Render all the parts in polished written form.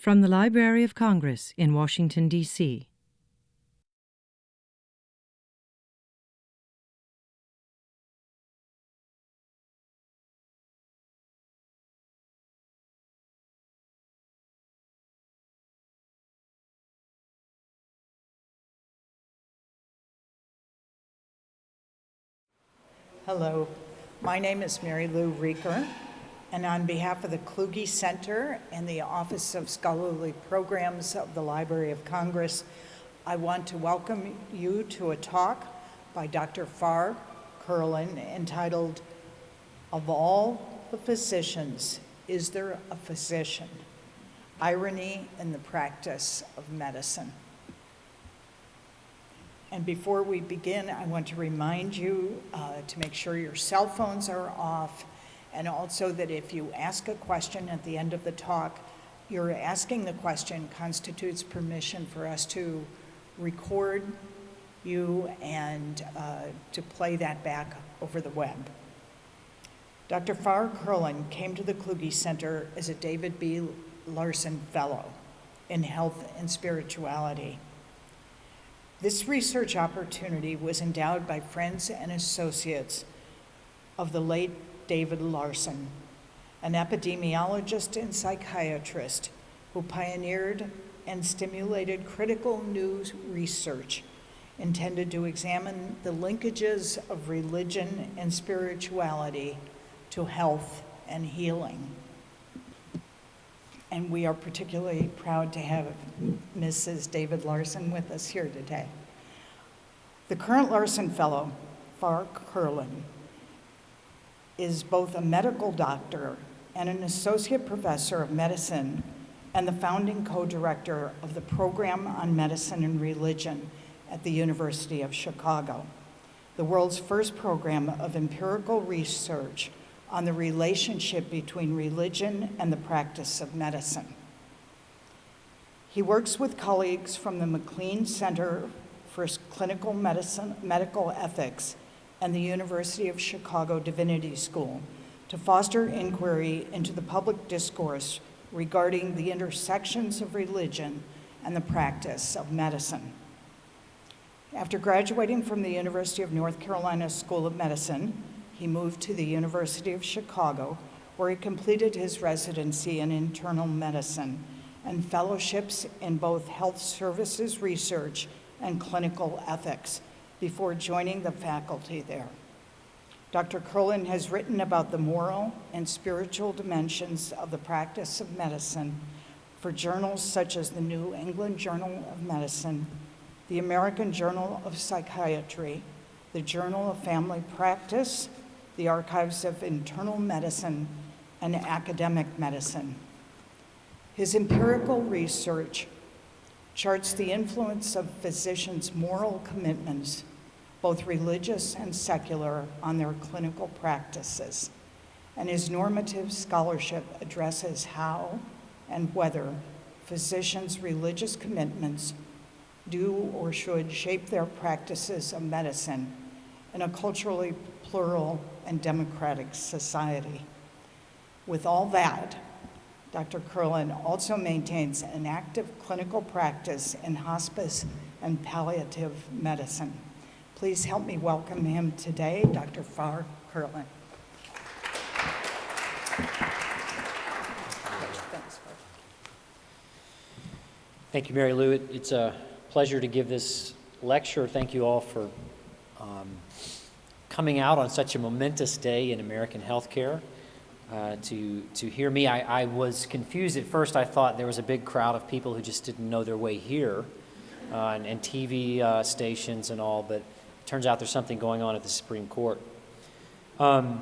From the Library of Congress in Washington, D.C. Hello, my name is Mary Lou Rieker, and on behalf of the Kluge Center and the Office of Scholarly Programs of the Library of Congress, I want to welcome you to a talk by Dr. Farr Curlin entitled, "Of All the Physicians, Is There a Physician? Irony in the Practice of Medicine." And before we begin, I want to remind you to make sure your cell phones are off, and also that if you ask a question at the end of the talk, your asking the question constitutes permission for us to record you and to play that back over the web. Dr. Farr Curlin came to the Kluge Center as a David B. Larson Fellow in Health and Spirituality. This research opportunity was endowed by friends and associates of the late David Larson, an epidemiologist and psychiatrist who pioneered and stimulated critical new research intended to examine the linkages of religion and spirituality to health and healing. And we are particularly proud to have Mrs. David Larson with us here today. The current Larson Fellow, Farr Curlin, is both a medical doctor and an associate professor of medicine and the founding co-director of the Program on Medicine and Religion at the University of Chicago, the world's first program of empirical research on the relationship between religion and the practice of medicine. He works with colleagues from the McLean Center for Clinical Medical Ethics and the University of Chicago Divinity School to foster inquiry into the public discourse regarding the intersections of religion and the practice of medicine. After graduating from the University of North Carolina School of Medicine, he moved to the University of Chicago, where he completed his residency in internal medicine and fellowships in both health services research and clinical ethics before joining the faculty there. Dr. Curlin has written about the moral and spiritual dimensions of the practice of medicine for journals such as the New England Journal of Medicine, the American Journal of Psychiatry, the Journal of Family Practice, the Archives of Internal Medicine, and Academic Medicine. His empirical research charts the influence of physicians' moral commitments, both religious and secular, on their clinical practices, and his normative scholarship addresses how and whether physicians' religious commitments do or should shape their practices of medicine in a culturally plural and democratic society. With all that, Dr. Curlin also maintains an active clinical practice in hospice and palliative medicine. Please help me welcome him today, Dr. Farr Curlin. Thank you, Mary Lou. It's a pleasure to give this lecture. Thank you all for coming out on such a momentous day in American healthcare to hear me. I was confused at first. I thought there was a big crowd of people who just didn't know their way here and TV stations and all, but it turns out there's something going on at the Supreme Court. It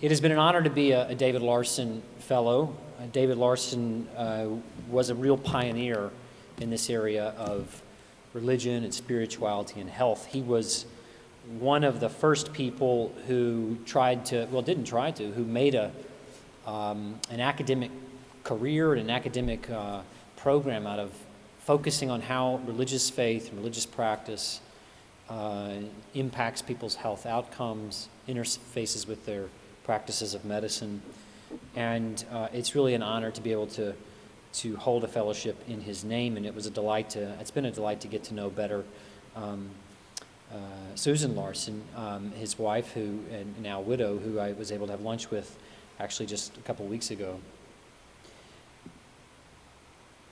has been an honor to be a David Larson Fellow. David Larson was a real pioneer in this area of religion and spirituality and health. He was one of the first people who who made an academic career and an academic program out of focusing on how religious faith and religious practice impacts people's health outcomes, interfaces with their practices of medicine. And it's really an honor to be able to to hold a fellowship in his name, and it's been a delight to get to know better Susan Larson, his wife, and now widow, who I was able to have lunch with actually just a couple weeks ago.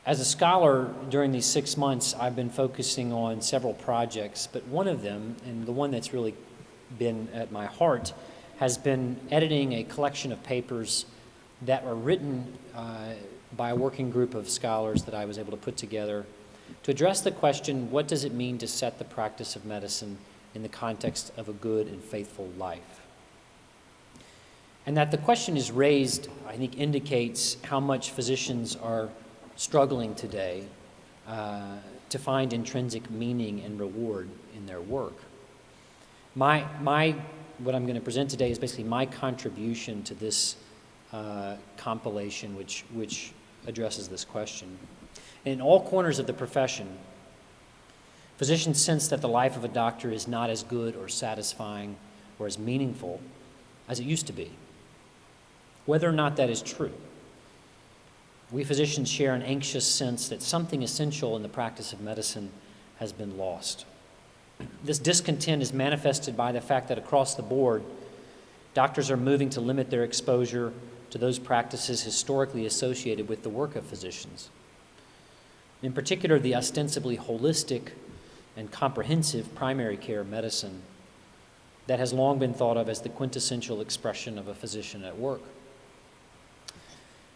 As a scholar during these 6 months, I've been focusing on several projects, but one of them, and the one that's really been at my heart, has been editing a collection of papers that were written by a working group of scholars that I was able to put together to address the question, what does it mean to set the practice of medicine in the context of a good and faithful life? And that the question is raised, I think, indicates how much physicians are struggling today to find intrinsic meaning and reward in their work. What I'm going to present today is basically my contribution to this compilation which addresses this question. In all corners of the profession, physicians sense that the life of a doctor is not as good or satisfying or as meaningful as it used to be. Whether or not that is true, we physicians share an anxious sense that something essential in the practice of medicine has been lost. This discontent is manifested by the fact that across the board, doctors are moving to limit their exposure to those practices historically associated with the work of physicians. In particular, the ostensibly holistic and comprehensive primary care medicine that has long been thought of as the quintessential expression of a physician at work.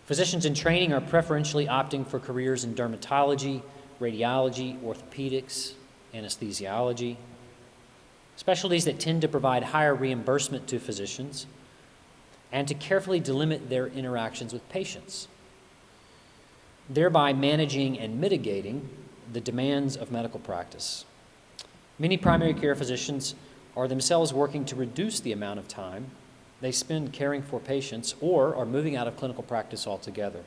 Physicians in training are preferentially opting for careers in dermatology, radiology, orthopedics, anesthesiology, specialties that tend to provide higher reimbursement to physicians and to carefully delimit their interactions with patients, thereby managing and mitigating the demands of medical practice. Many primary care physicians are themselves working to reduce the amount of time they spend caring for patients or are moving out of clinical practice altogether.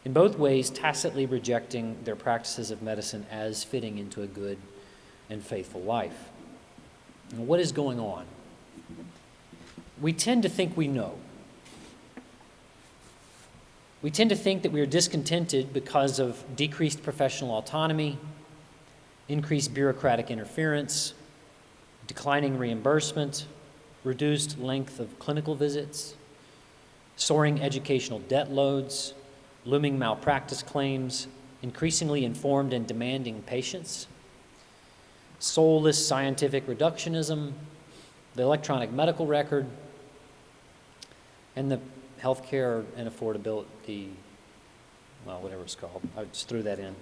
In both ways, tacitly rejecting their practices of medicine as fitting into a good and faithful life. And what is going on? We tend to think we know. We tend to think that we are discontented because of decreased professional autonomy, increased bureaucratic interference, declining reimbursement, reduced length of clinical visits, soaring educational debt loads, looming malpractice claims, increasingly informed and demanding patients, soulless scientific reductionism, the electronic medical record, and the healthcare and affordability, well, whatever it's called. I just threw that in.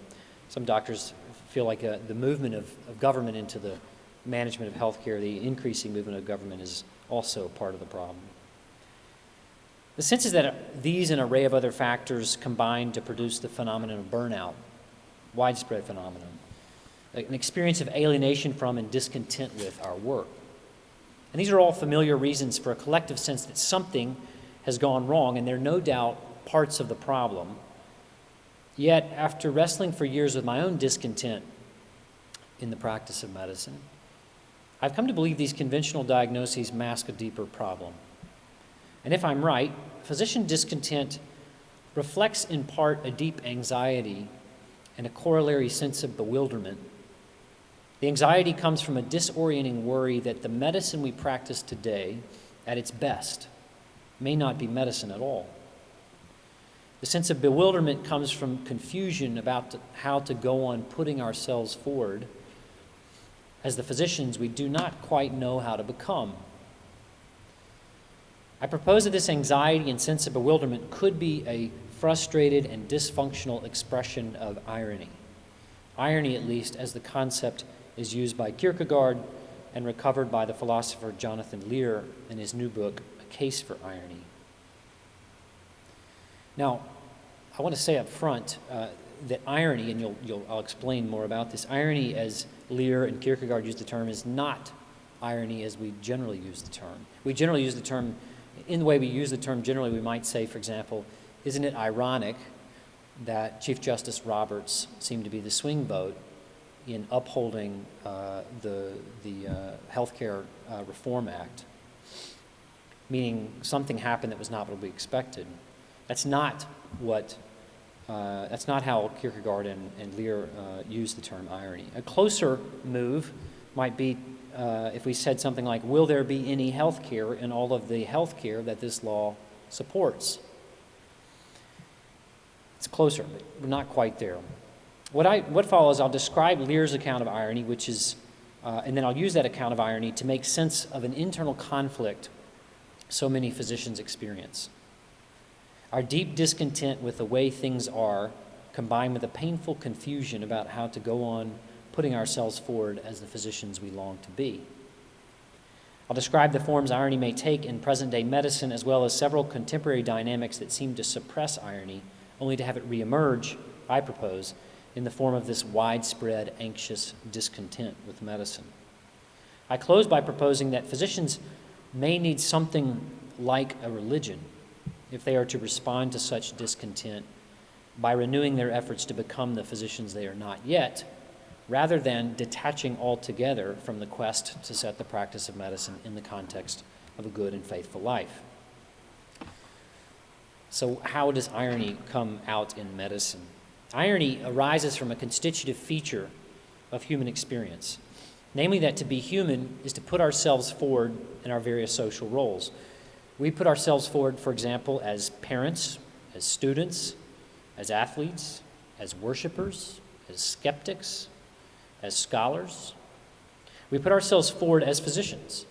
Some doctors feel like the movement of government into the management of healthcare, the increasing movement of government, is also part of the problem. The sense is that these and an array of other factors combine to produce the phenomenon of burnout, widespread phenomenon, an experience of alienation from and discontent with our work. And these are all familiar reasons for a collective sense that something has gone wrong, and they're no doubt parts of the problem. Yet, after wrestling for years with my own discontent in the practice of medicine, I've come to believe these conventional diagnoses mask a deeper problem. And if I'm right, physician discontent reflects in part a deep anxiety and a corollary sense of bewilderment. The anxiety comes from a disorienting worry that the medicine we practice today, at its best, may not be medicine at all. The sense of bewilderment comes from confusion about how to go on putting ourselves forward. As the physicians, we do not quite know how to become. I propose that this anxiety and sense of bewilderment could be a frustrated and dysfunctional expression of irony. Irony, at least, as the concept is used by Kierkegaard and recovered by the philosopher Jonathan Lear in his new book, A Case for Irony. Now, I want to say up front that irony, and I'll explain more about this, irony as Lear and Kierkegaard use the term is not irony as we generally use the term. We generally use the term, in the way we use the term generally, we might say, for example, isn't it ironic that Chief Justice Roberts seemed to be the swing vote in upholding the Healthcare Reform Act, meaning something happened that was not what we expected. That's not what That's not how Kierkegaard and Lear use the term irony. A closer move might be if we said something like, will there be any health care in all of the health care that this law supports? It's closer, but we're not quite there. What follows, I'll describe Lear's account of irony, which is, and then I'll use that account of irony to make sense of an internal conflict so many physicians experience. Our deep discontent with the way things are, combined with a painful confusion about how to go on putting ourselves forward as the physicians we long to be. I'll describe the forms irony may take in present-day medicine, as well as several contemporary dynamics that seem to suppress irony, only to have it reemerge, I propose, in the form of this widespread, anxious discontent with medicine. I close by proposing that physicians may need something like a religion if they are to respond to such discontent by renewing their efforts to become the physicians they are not yet, rather than detaching altogether from the quest to set the practice of medicine in the context of a good and faithful life. So how does irony come out in medicine? Irony arises from a constitutive feature of human experience, namely that to be human is to put ourselves forward in our various social roles. We put ourselves forward, for example, as parents, as students, as athletes, as worshipers, as skeptics, as scholars. We put ourselves forward as physicians.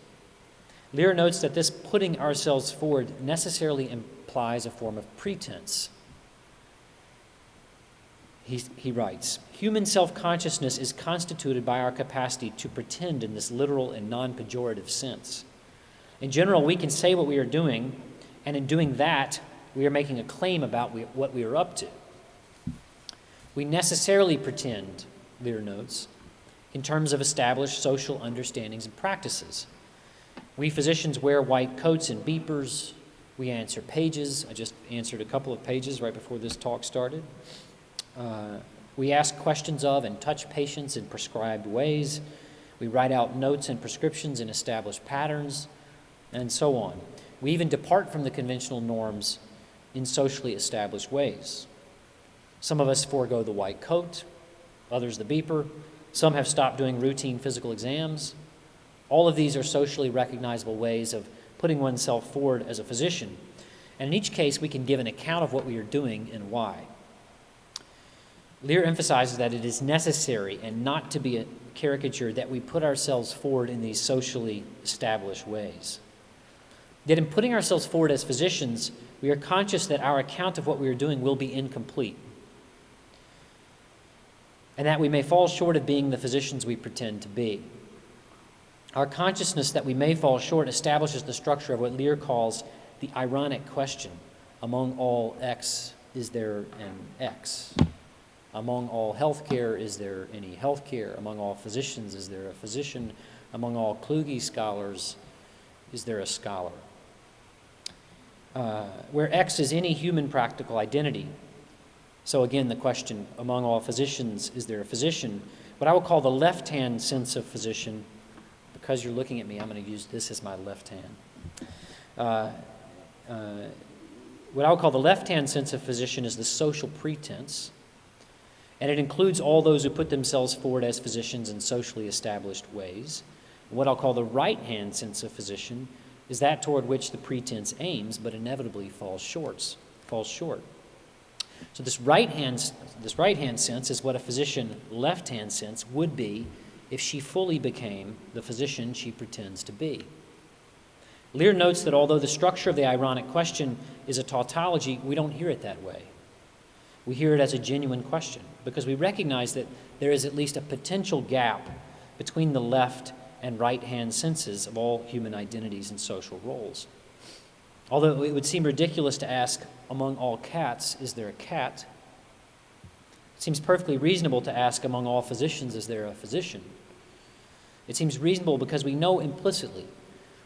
Lear notes that this putting ourselves forward necessarily implies a form of pretense. He writes, human self-consciousness is constituted by our capacity to pretend in this literal and non-pejorative sense. In general, we can say what we are doing, and in doing that, we are making a claim about what we are up to. We necessarily pretend, Lear notes, in terms of established social understandings and practices. We physicians wear white coats and beepers. We answer pages. I just answered a couple of pages right before this talk started. We ask questions of and touch patients in prescribed ways. We write out notes and prescriptions in established patterns, and so on. We even depart from the conventional norms in socially established ways. Some of us forego the white coat, others the beeper. Some have stopped doing routine physical exams. All of these are socially recognizable ways of putting oneself forward as a physician. And in each case, we can give an account of what we are doing and why. Lear emphasizes that it is necessary and not to be a caricature that we put ourselves forward in these socially established ways. Yet in putting ourselves forward as physicians, we are conscious that our account of what we are doing will be incomplete, and that we may fall short of being the physicians we pretend to be. Our consciousness that we may fall short establishes the structure of what Lear calls the ironic question. Among all X, is there an X? Among all healthcare, is there any healthcare? Among all physicians, is there a physician? Among all Kluge scholars, is there a scholar? Where X is any human practical identity. So again, the question, among all physicians, is there a physician? What I will call the left-hand sense of physician, because you're looking at me, I'm going to use this as my left hand. What I will call the left-hand sense of physician is the social pretense, and it includes all those who put themselves forward as physicians in socially established ways. What I'll call the right-hand sense of physician is that toward which the pretense aims, but inevitably falls short. So this right-hand sense is what a physician left-hand sense would be if she fully became the physician she pretends to be. Lear notes that although the structure of the ironic question is a tautology, we don't hear it that way. We hear it as a genuine question because we recognize that there is at least a potential gap between the left and right-hand senses of all human identities and social roles. Although it would seem ridiculous to ask, among all cats, is there a cat? It seems perfectly reasonable to ask, among all physicians, is there a physician? It seems reasonable because we know implicitly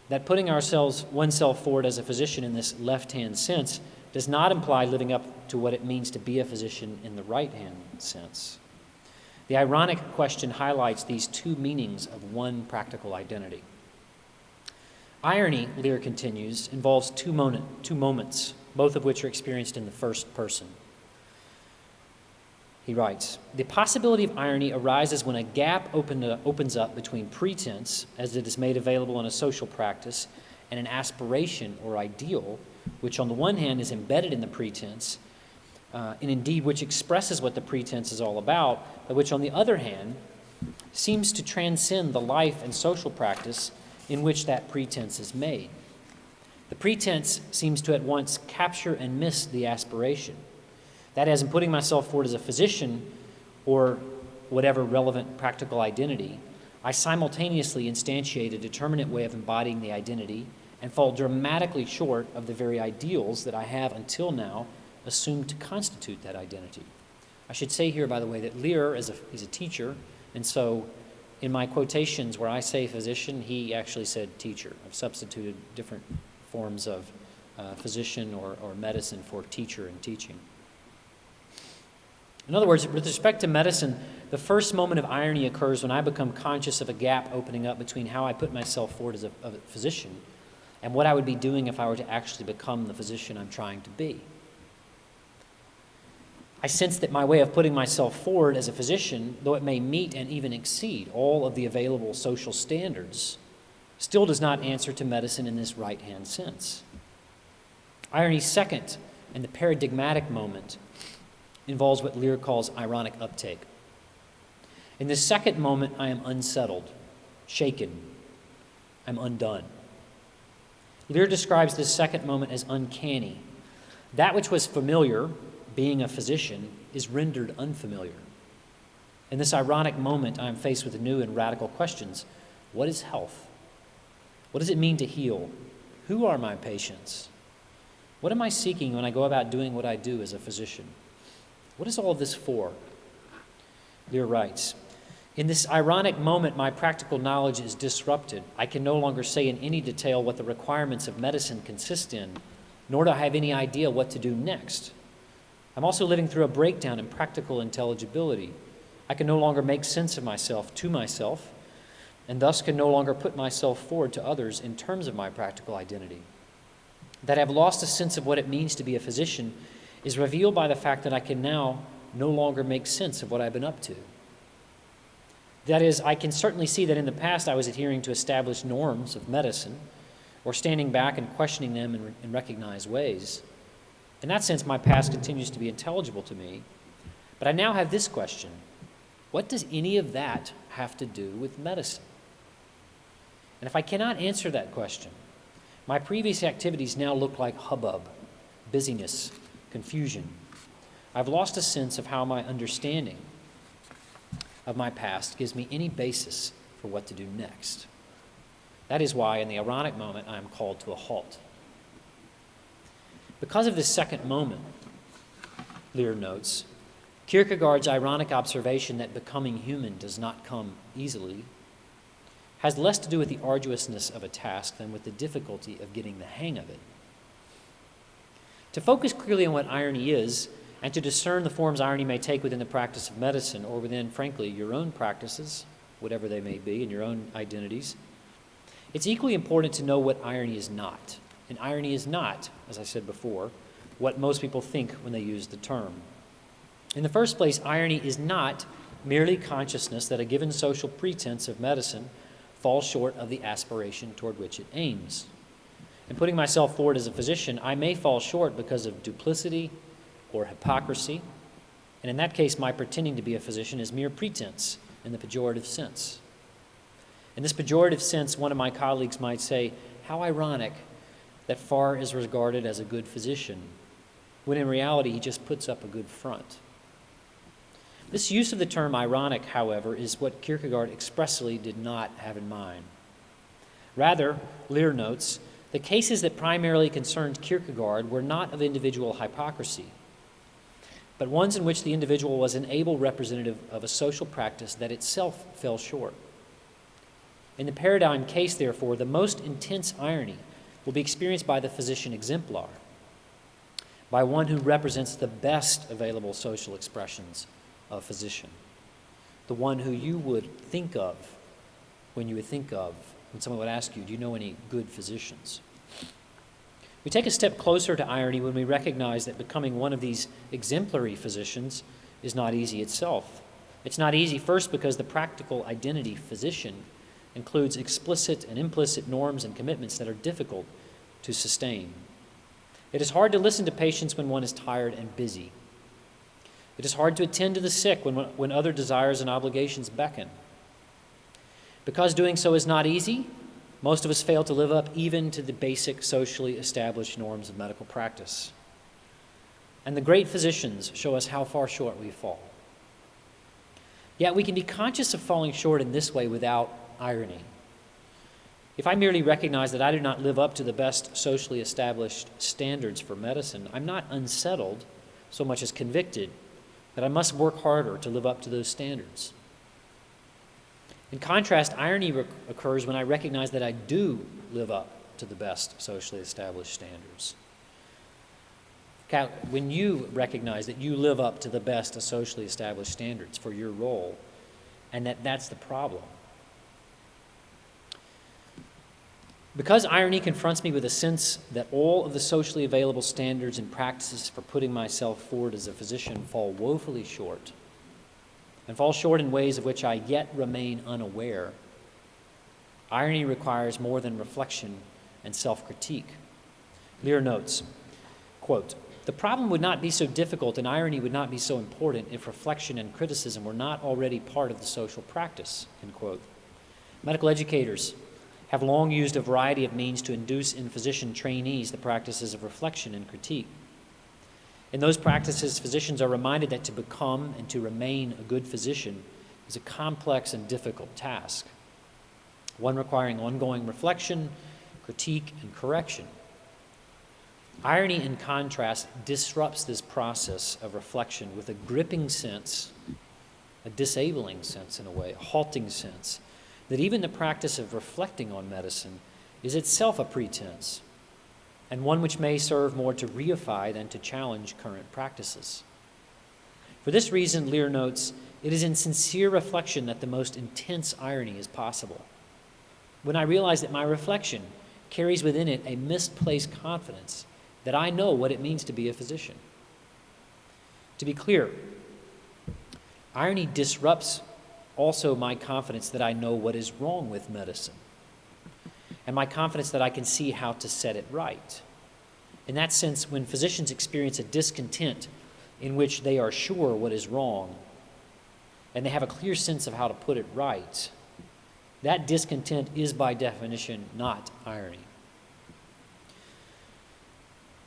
that putting oneself forward as a physician in this left-hand sense does not imply living up to what it means to be a physician in the right-hand sense. The ironic question highlights these two meanings of one practical identity. Irony, Lear continues, involves two moments, both of which are experienced in the first person. He writes, "The possibility of irony arises when a gap opens up between pretense, as it is made available in a social practice, and an aspiration or ideal, which on the one hand is embedded in the pretense, and indeed which expresses what the pretense is all about, but which on the other hand seems to transcend the life and social practice in which that pretense is made. The pretense seems to at once capture and miss the aspiration. That is, in putting myself forward as a physician or whatever relevant practical identity, I simultaneously instantiate a determinate way of embodying the identity and fall dramatically short of the very ideals that I have until now assumed to constitute that identity." I should say here, by the way, that Lear he's a teacher, and so in my quotations where I say physician, he actually said teacher. I've substituted different forms of physician or medicine for teacher and teaching. In other words, with respect to medicine, the first moment of irony occurs when I become conscious of a gap opening up between how I put myself forward as a physician and what I would be doing if I were to actually become the physician I'm trying to be. I sense that my way of putting myself forward as a physician, though it may meet and even exceed all of the available social standards, still does not answer to medicine in this right-hand sense. Irony's second and the paradigmatic moment involves what Lear calls ironic uptake. In this second moment, I am unsettled, shaken, I'm undone. Lear describes this second moment as uncanny. That which was familiar, being a physician, is rendered unfamiliar. In this ironic moment, I am faced with new and radical questions. What is health? What does it mean to heal? Who are my patients? What am I seeking when I go about doing what I do as a physician? What is all of this for? Lear writes, "In this ironic moment, my practical knowledge is disrupted. I can no longer say in any detail what the requirements of medicine consist in, nor do I have any idea what to do next. I'm also living through a breakdown in practical intelligibility. I can no longer make sense of myself to myself, and thus can no longer put myself forward to others in terms of my practical identity. That I've lost a sense of what it means to be a physician is revealed by the fact that I can now no longer make sense of what I've been up to. That is, I can certainly see that in the past I was adhering to established norms of medicine, or standing back and questioning them in recognized ways. In that sense, my past continues to be intelligible to me. But I now have this question: what does any of that have to do with medicine? And if I cannot answer that question, my previous activities now look like hubbub, busyness, confusion. I've lost a sense of how my understanding of my past gives me any basis for what to do next. That is why, in the ironic moment, I am called to a halt." Because of this second moment, Lear notes, Kierkegaard's ironic observation that becoming human does not come easily has less to do with the arduousness of a task than with the difficulty of getting the hang of it. To focus clearly on what irony is, and to discern the forms irony may take within the practice of medicine, or within, frankly, your own practices, whatever they may be, and your own identities, it's equally important to know what irony is not. And irony is not, as I said before, what most people think when they use the term. In the first place, irony is not merely consciousness that a given social pretense of medicine falls short of the aspiration toward which it aims. In putting myself forward as a physician, I may fall short because of duplicity or hypocrisy, and in that case, my pretending to be a physician is mere pretense in the pejorative sense. In this pejorative sense, one of my colleagues might say, how ironic that Farr is regarded as a good physician, when in reality he just puts up a good front. This use of the term ironic, however, is what Kierkegaard expressly did not have in mind. Rather, Lear notes, the cases that primarily concerned Kierkegaard were not of individual hypocrisy, but ones in which the individual was an able representative of a social practice that itself fell short. In the paradigm case, therefore, the most intense irony will be experienced by the physician exemplar, by one who represents the best available social expressions of physician, the one who you would think of when someone would ask you, do you know any good physicians? We take a step closer to irony when we recognize that becoming one of these exemplary physicians is not easy itself. It's not easy, first, because the practical identity physician includes explicit and implicit norms and commitments that are difficult to sustain. It is hard to listen to patients when one is tired and busy. It is hard to attend to the sick when other desires and obligations beckon. Because doing so is not easy, most of us fail to live up even to the basic socially established norms of medical practice. And the great physicians show us how far short we fall. Yet we can be conscious of falling short in this way without irony. If I merely recognize that I do not live up to the best socially established standards for medicine, I'm not unsettled so much as convicted that I must work harder to live up to those standards. In contrast, irony occurs when I recognize that I do live up to the best socially established standards. When you recognize that you live up to the best of socially established standards for your role, and that's the problem. Because irony confronts me with a sense that all of the socially available standards and practices for putting myself forward as a physician fall woefully short, and fall short in ways of which I yet remain unaware, irony requires more than reflection and self-critique. Lear notes, quote, "The problem would not be so difficult and irony would not be so important if reflection and criticism were not already part of the social practice," end quote. Medical educators have long used a variety of means to induce in physician trainees the practices of reflection and critique. In those practices, physicians are reminded that to become and to remain a good physician is a complex and difficult task, one requiring ongoing reflection, critique, and correction. Irony, in contrast, disrupts this process of reflection with a gripping sense, a disabling sense in a way, a halting sense, that even the practice of reflecting on medicine is itself a pretense, and one which may serve more to reify than to challenge current practices. For this reason, Lear notes, it is in sincere reflection that the most intense irony is possible. When I realize that my reflection carries within it a misplaced confidence that I know what it means to be a physician. To be clear, irony disrupts also my confidence that I know what is wrong with medicine, and my confidence that I can see how to set it right. In that sense, when physicians experience a discontent in which they are sure what is wrong, and they have a clear sense of how to put it right, that discontent is by definition not irony.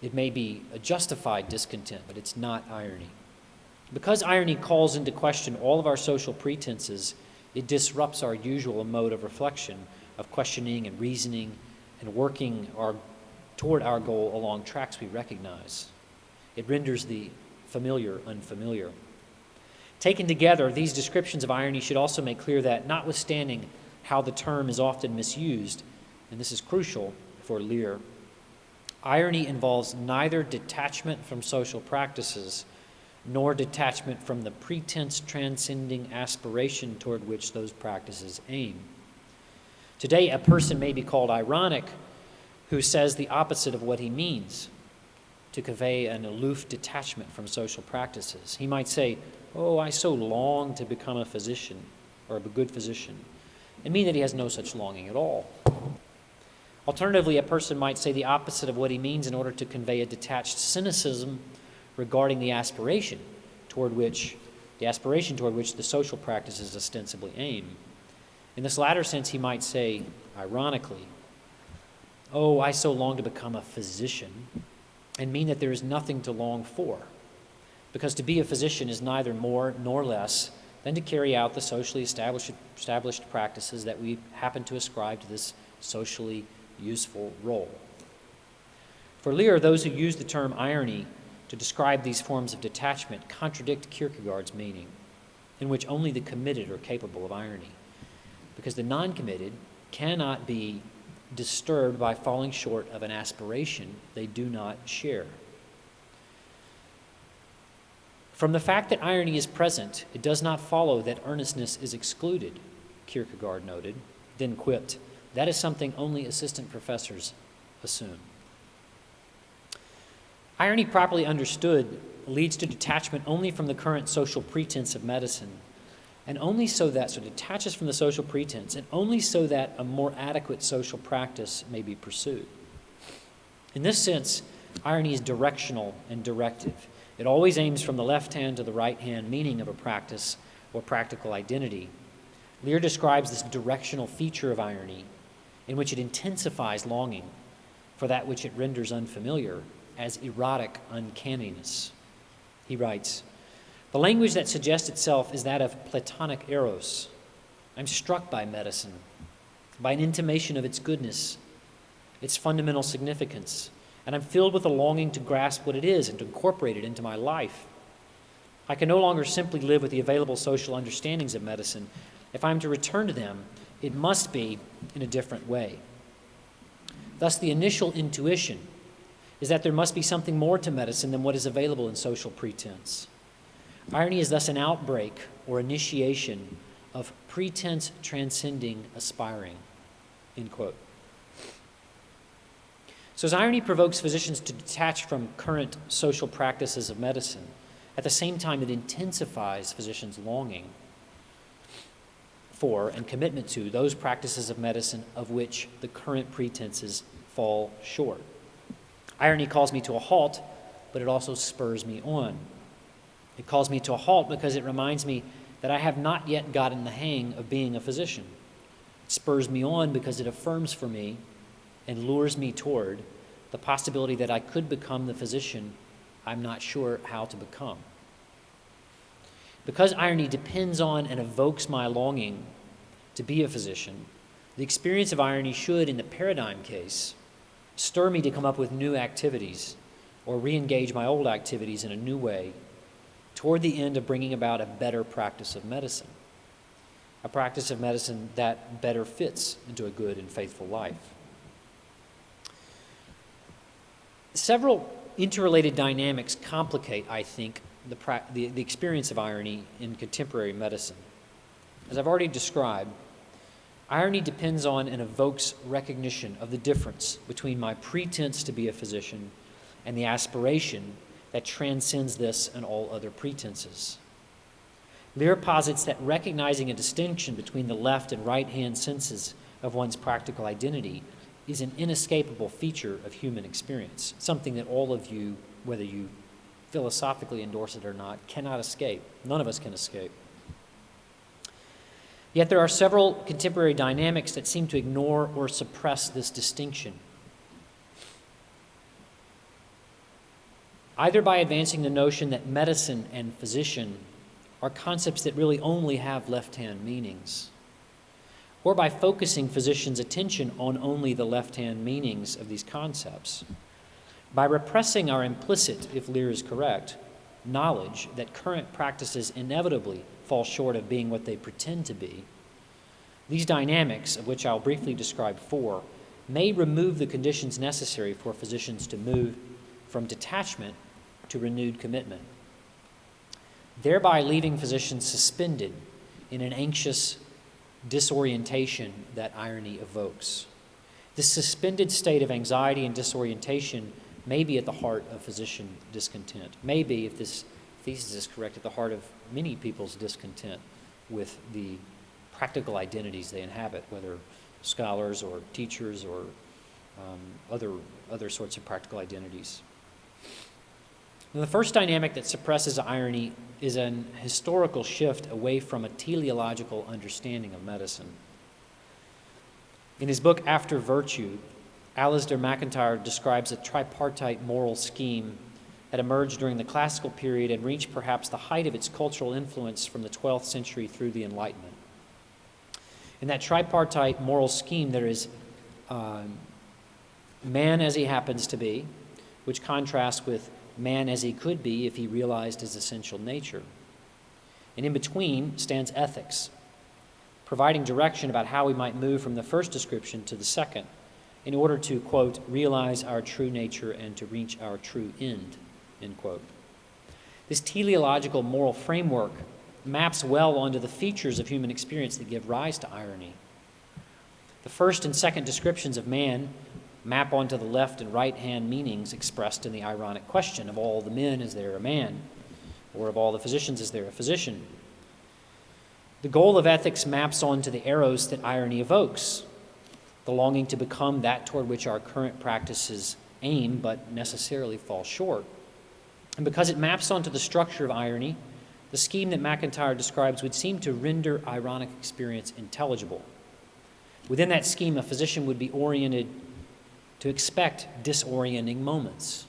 It may be a justified discontent, but it's not irony. Because irony calls into question all of our social pretenses, it disrupts our usual mode of reflection, of questioning and reasoning and working toward our goal along tracks we recognize. It renders the familiar unfamiliar. Taken together, these descriptions of irony should also make clear that, notwithstanding how the term is often misused, and this is crucial for Lear, irony involves neither detachment from social practices nor detachment from the pretense transcending aspiration toward which those practices aim. Today, a person may be called ironic who says the opposite of what he means, to convey an aloof detachment from social practices. He might say, "Oh, I so long to become a physician, or a good physician," and mean that he has no such longing at all. Alternatively, a person might say the opposite of what he means in order to convey a detached cynicism regarding the aspiration toward which the social practices ostensibly aim. In this latter sense, he might say, ironically, "Oh, I so long to become a physician," and mean that there is nothing to long for, because to be a physician is neither more nor less than to carry out the socially established practices that we happen to ascribe to this socially useful role. For Lear, those who use the term irony to describe these forms of detachment contradict Kierkegaard's meaning, in which only the committed are capable of irony, because the non-committed cannot be disturbed by falling short of an aspiration they do not share. From the fact that irony is present, it does not follow that earnestness is excluded, Kierkegaard noted, then quipped, "That is something only assistant professors assume." Irony properly understood leads to detachment only from the current social pretense of medicine, and only so detaches from the social pretense, and only so that a more adequate social practice may be pursued. In this sense, irony is directional and directive. It always aims from the left hand to the right hand meaning of a practice or practical identity. Lear describes this directional feature of irony, in which it intensifies longing for that which it renders unfamiliar, as erotic uncanniness. He writes, "The language that suggests itself is that of Platonic eros. I'm struck by medicine, by an intimation of its goodness, its fundamental significance, and I'm filled with a longing to grasp what it is and to incorporate it into my life. I can no longer simply live with the available social understandings of medicine. If I'm to return to them, it must be in a different way." Thus, the initial intuition is that there must be something more to medicine than what is available in social pretense. Irony is thus an outbreak or initiation of pretense transcending aspiring, end quote. So as irony provokes physicians to detach from current social practices of medicine, at the same time it intensifies physicians' longing for and commitment to those practices of medicine of which the current pretenses fall short. Irony calls me to a halt, but it also spurs me on. It calls me to a halt because it reminds me that I have not yet gotten the hang of being a physician. It spurs me on because it affirms for me and lures me toward the possibility that I could become the physician I'm not sure how to become. Because irony depends on and evokes my longing to be a physician, the experience of irony should, in the paradigm case, stir me to come up with new activities or re-engage my old activities in a new way toward the end of bringing about a better practice of medicine, a practice of medicine that better fits into a good and faithful life. Several interrelated dynamics complicate, I think, the experience of irony in contemporary medicine. As I've already described, irony depends on and evokes recognition of the difference between my pretense to be a physician and the aspiration that transcends this and all other pretenses. Lear posits that recognizing a distinction between the left and right-hand senses of one's practical identity is an inescapable feature of human experience, something that all of you, whether you philosophically endorse it or not, cannot escape. None of us can escape. Yet there are several contemporary dynamics that seem to ignore or suppress this distinction, either by advancing the notion that medicine and physician are concepts that really only have left-hand meanings, or by focusing physicians' attention on only the left-hand meanings of these concepts. By repressing our implicit, if Lear is correct, knowledge that current practices inevitably fall short of being what they pretend to be, these dynamics, of which I'll briefly describe four, may remove the conditions necessary for physicians to move from detachment to renewed commitment, thereby leaving physicians suspended in an anxious disorientation that irony evokes. This suspended state of anxiety and disorientation may be at the heart of physician discontent, may be, if this thesis is correct, at the heart of many people's discontent with the practical identities they inhabit, whether scholars or teachers or other sorts of practical identities. Now, the first dynamic that suppresses irony is an historical shift away from a teleological understanding of medicine. In his book, After Virtue, Alasdair MacIntyre describes a tripartite moral scheme that emerged during the classical period and reached perhaps the height of its cultural influence from the 12th century through the Enlightenment. In that tripartite moral scheme, there is man as he happens to be, which contrasts with man as he could be if he realized his essential nature. And in between stands ethics, providing direction about how we might move from the first description to the second in order to, quote, realize our true nature and to reach our true end, end quote. This teleological moral framework maps well onto the features of human experience that give rise to irony. The first and second descriptions of man, map onto the left and right-hand meanings expressed in the ironic question, of all the men is there a man, or of all the physicians is there a physician. The goal of ethics maps onto the eros that irony evokes, the longing to become that toward which our current practices aim but necessarily fall short. And because it maps onto the structure of irony, the scheme that MacIntyre describes would seem to render ironic experience intelligible. Within that scheme, a physician would be oriented to expect disorienting moments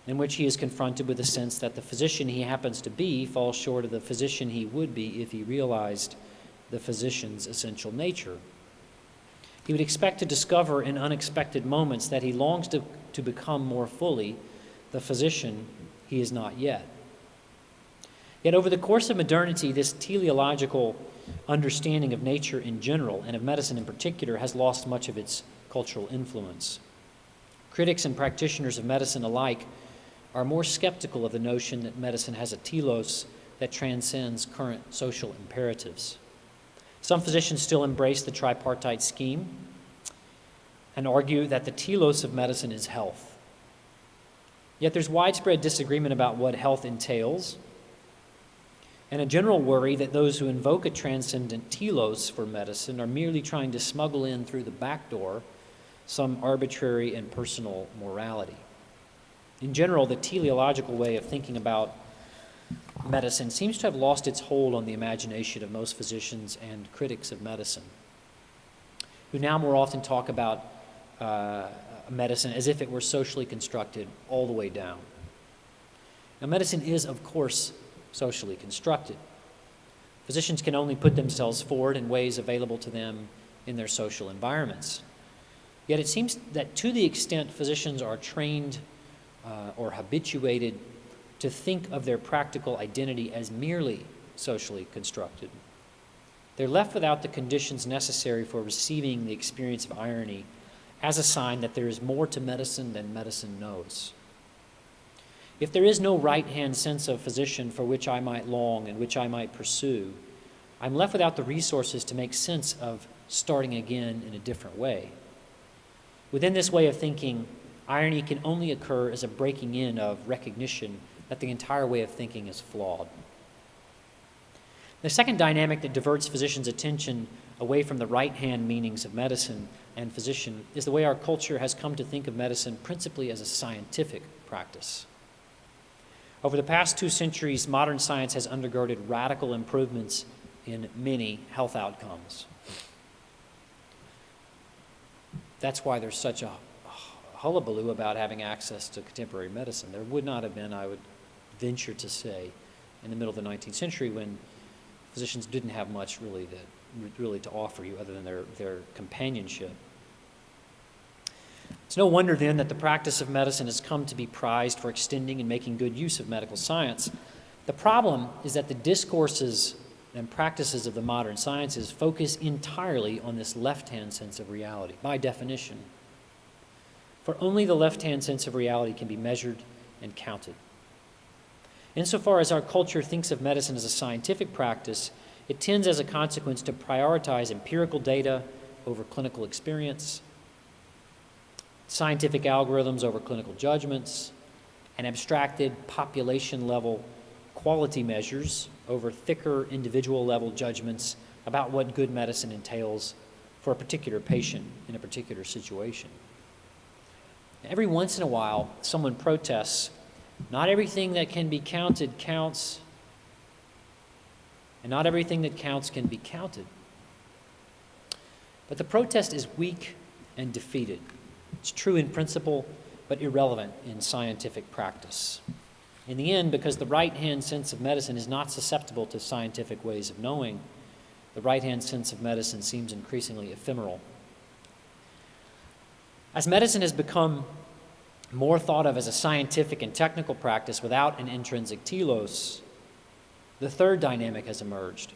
in which he is confronted with the sense that the physician he happens to be falls short of the physician he would be if he realized the physician's essential nature. He would expect to discover in unexpected moments that he longs to become more fully the physician he is not yet. Yet over the course of modernity, this teleological understanding of nature in general and of medicine in particular has lost much of its cultural influence. Critics and practitioners of medicine alike are more skeptical of the notion that medicine has a telos that transcends current social imperatives. Some physicians still embrace the tripartite scheme and argue that the telos of medicine is health. Yet there's widespread disagreement about what health entails, and a general worry that those who invoke a transcendent telos for medicine are merely trying to smuggle in through the back door some arbitrary and personal morality. In general, the teleological way of thinking about medicine seems to have lost its hold on the imagination of most physicians and critics of medicine, who now more often talk about medicine as if it were socially constructed all the way down. Now, medicine is, of course, socially constructed. Physicians can only put themselves forward in ways available to them in their social environments. Yet it seems that to the extent physicians are trained or habituated to think of their practical identity as merely socially constructed, they're left without the conditions necessary for receiving the experience of irony as a sign that there is more to medicine than medicine knows. If there is no right-hand sense of physician for which I might long and which I might pursue, I'm left without the resources to make sense of starting again in a different way. Within this way of thinking, irony can only occur as a breaking in of recognition that the entire way of thinking is flawed. The second dynamic that diverts physicians' attention away from the right-hand meanings of medicine and physician is the way our culture has come to think of medicine principally as a scientific practice. Over the past 2 centuries, modern science has undergirded radical improvements in many health outcomes. That's why there's such a hullabaloo about having access to contemporary medicine. There would not have been, I would venture to say, in the middle of the 19th century when physicians didn't have much really to offer you other than their companionship. It's no wonder then that the practice of medicine has come to be prized for extending and making good use of medical science. The problem is that the discourses and practices of the modern sciences focus entirely on this left-hand sense of reality, by definition. For only the left-hand sense of reality can be measured and counted. Insofar as our culture thinks of medicine as a scientific practice, it tends as a consequence to prioritize empirical data over clinical experience, scientific algorithms over clinical judgments, and abstracted population-level quality measures over thicker individual-level judgments about what good medicine entails for a particular patient in a particular situation. Every once in a while, someone protests, not everything that can be counted counts, and not everything that counts can be counted. But the protest is weak and defeated. It's true in principle, but irrelevant in scientific practice. In the end, because the right-hand sense of medicine is not susceptible to scientific ways of knowing, the right-hand sense of medicine seems increasingly ephemeral. As medicine has become more thought of as a scientific and technical practice without an intrinsic telos, the third dynamic has emerged.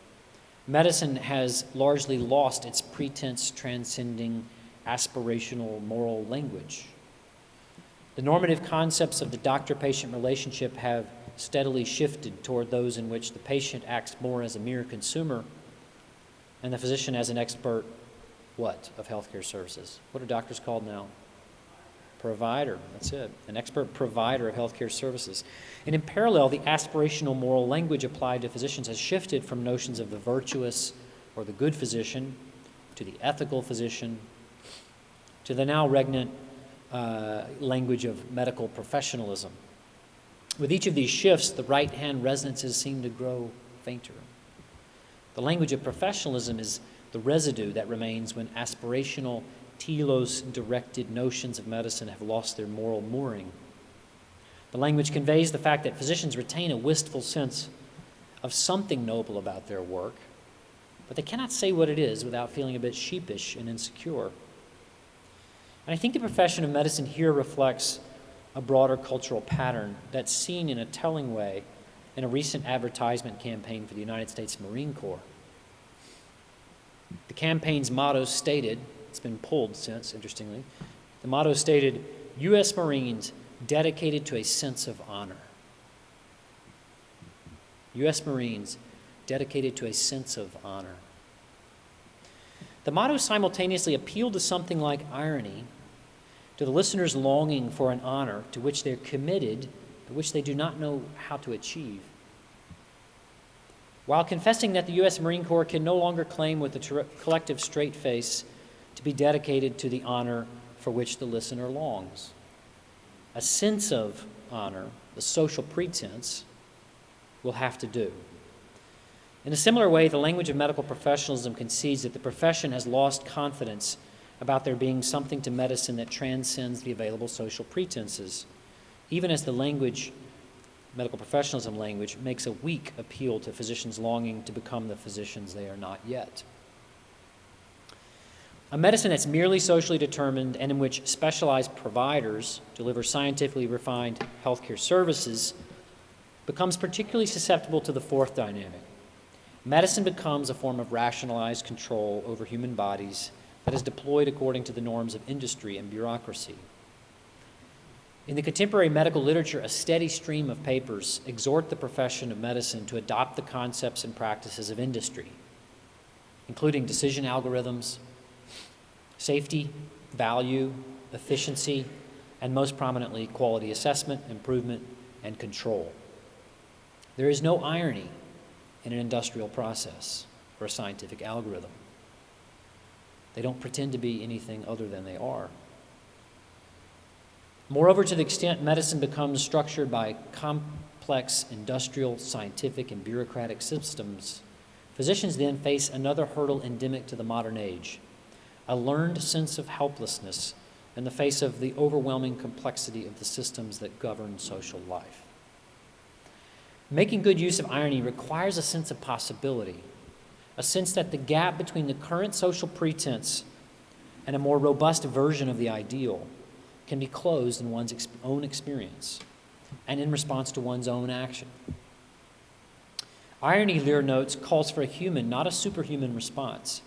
Medicine has largely lost its pretense transcending aspirational moral language. The normative concepts of the doctor-patient relationship have steadily shifted toward those in which the patient acts more as a mere consumer and the physician as an expert, of healthcare services. What are doctors called now? Provider, that's it, an expert provider of healthcare services. And in parallel, the aspirational moral language applied to physicians has shifted from notions of the virtuous or the good physician to the ethical physician to the now regnant language of medical professionalism. With each of these shifts, the right-hand resonances seem to grow fainter. The language of professionalism is the residue that remains when aspirational, telos-directed notions of medicine have lost their moral mooring. The language conveys the fact that physicians retain a wistful sense of something noble about their work, but they cannot say what it is without feeling a bit sheepish and insecure. And I think the profession of medicine here reflects a broader cultural pattern that's seen in a telling way in a recent advertisement campaign for the United States Marine Corps. The campaign's motto stated, it's been pulled since, interestingly, the motto stated, U.S. Marines dedicated to a sense of honor. U.S. Marines dedicated to a sense of honor. The motto simultaneously appealed to something like irony, to the listener's longing for an honor to which they're committed, but which they do not know how to achieve. While confessing that the U.S. Marine Corps can no longer claim with a collective straight face to be dedicated to the honor for which the listener longs. A sense of honor, the social pretense, will have to do. In a similar way, the language of medical professionalism concedes that the profession has lost confidence about there being something to medicine that transcends the available social pretenses, even as the language, medical professionalism language, makes a weak appeal to physicians longing to become the physicians they are not yet. A medicine that's merely socially determined and in which specialized providers deliver scientifically refined healthcare services becomes particularly susceptible to the fourth dynamic. Medicine becomes a form of rationalized control over human bodies that is deployed according to the norms of industry and bureaucracy. In the contemporary medical literature, a steady stream of papers exhort the profession of medicine to adopt the concepts and practices of industry, including decision algorithms, safety, value, efficiency, and most prominently, quality assessment, improvement, and control. There is no irony in an industrial process or a scientific algorithm. They don't pretend to be anything other than they are. Moreover, to the extent medicine becomes structured by complex industrial, scientific, and bureaucratic systems, physicians then face another hurdle endemic to the modern age, a learned sense of helplessness in the face of the overwhelming complexity of the systems that govern social life. Making good use of irony requires a sense of possibility, a sense that the gap between the current social pretense and a more robust version of the ideal can be closed in one's own experience and in response to one's own action. Irony, Lear notes, calls for a human, not a superhuman response.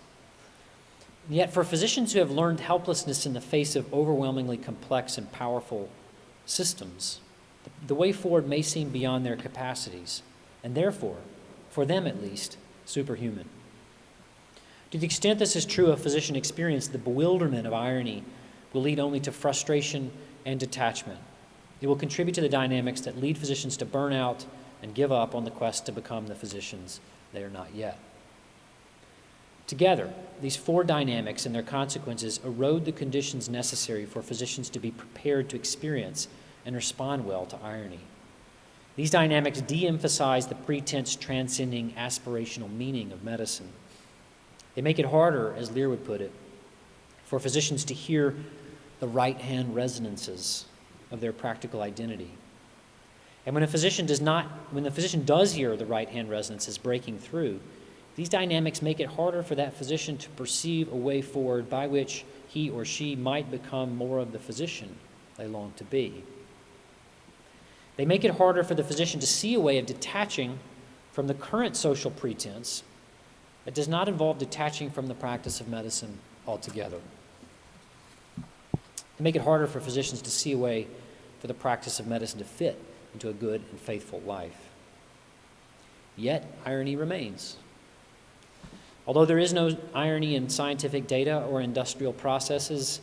Yet for physicians who have learned helplessness in the face of overwhelmingly complex and powerful systems, the way forward may seem beyond their capacities, and therefore, for them at least, superhuman. To the extent this is true of physician experience, the bewilderment of irony will lead only to frustration and detachment. It will contribute to the dynamics that lead physicians to burn out and give up on the quest to become the physicians they are not yet. Together, these four dynamics and their consequences erode the conditions necessary for physicians to be prepared to experience and respond well to irony. These dynamics de-emphasize the pretense transcending aspirational meaning of medicine. They make it harder, as Lear would put it, for physicians to hear the right-hand resonances of their practical identity. And when the physician does hear the right-hand resonances breaking through, these dynamics make it harder for that physician to perceive a way forward by which he or she might become more of the physician they long to be. They make it harder for the physician to see a way of detaching from the current social pretense that does not involve detaching from the practice of medicine altogether. They make it harder for physicians to see a way for the practice of medicine to fit into a good and faithful life. Yet, irony remains. Although there is no irony in scientific data or industrial processes,